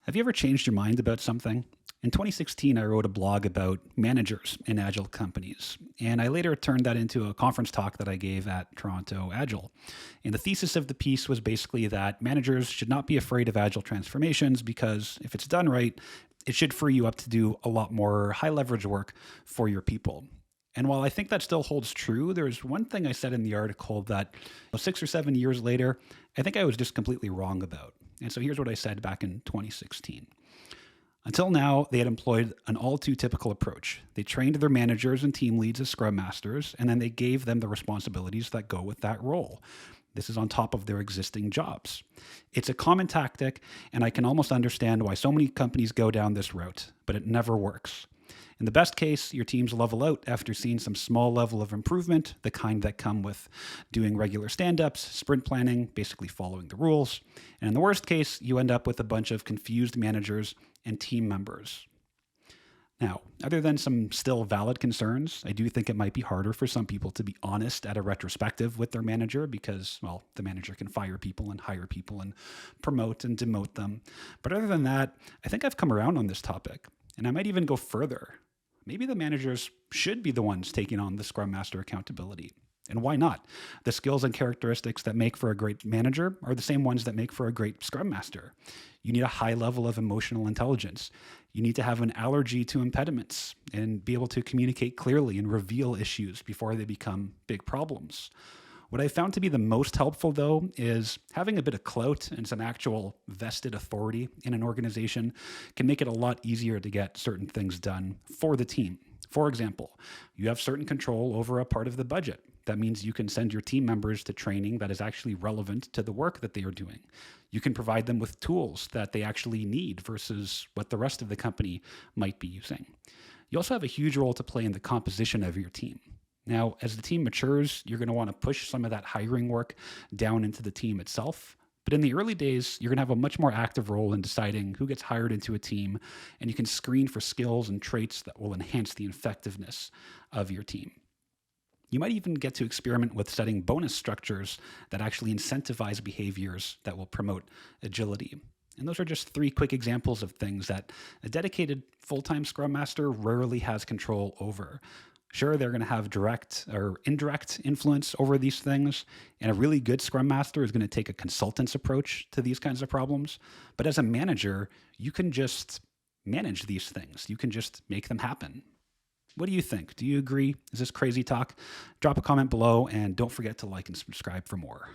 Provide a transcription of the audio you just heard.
Have you ever changed your mind about something? In 2016, I wrote a blog about managers in Agile companies, and I later turned that into a conference talk that I gave at Toronto Agile. And the thesis of the piece was basically that managers should not be afraid of Agile transformations because if it's done right, it should free you up to do a lot more high leverage work for your people. And while I think that still holds true, there's one thing I said in the article that 6 or 7 years later, I think I was just completely wrong about. And so here's what I said back in 2016. Until now, they had employed an all too typical approach. They trained their managers and team leads as scrum masters, and then they gave them the responsibilities that go with that role. This is on top of their existing jobs. It's a common tactic, and I can almost understand why so many companies go down this route, but it never works. In the best case, your teams level out after seeing some small level of improvement, the kind that come with doing regular stand-ups, sprint planning, basically following the rules. And in the worst case, you end up with a bunch of confused managers and team members. Now, other than some still valid concerns, I do think it might be harder for some people to be honest at a retrospective with their manager because, well, the manager can fire people and hire people and promote and demote them. But other than that, I think I've come around on this topic. And I might even go further. Maybe the managers should be the ones taking on the Scrum Master accountability. And why not? The skills and characteristics that make for a great manager are the same ones that make for a great Scrum Master. You need a high level of emotional intelligence. You need to have an allergy to impediments and be able to communicate clearly and reveal issues before they become big problems. What I found to be the most helpful, though, is having a bit of clout and some actual vested authority in an organization can make it a lot easier to get certain things done for the team. For example, you have certain control over a part of the budget. That means you can send your team members to training that is actually relevant to the work that they are doing. You can provide them with tools that they actually need versus what the rest of the company might be using. You also have a huge role to play in the composition of your team. Now, as the team matures, you're going to want to push some of that hiring work down into the team itself. But in the early days, you're going to have a much more active role in deciding who gets hired into a team, and you can screen for skills and traits that will enhance the effectiveness of your team. You might even get to experiment with setting bonus structures that actually incentivize behaviors that will promote agility. And those are just 3 quick examples of things that a dedicated full-time Scrum Master rarely has control over. Sure, they're going to have direct or indirect influence over these things, and a really good Scrum Master is going to take a consultant's approach to these kinds of problems. But as a manager, you can just manage these things. You can just make them happen. What do you think? Do you agree? Is this crazy talk? Drop a comment below, and don't forget to like and subscribe for more.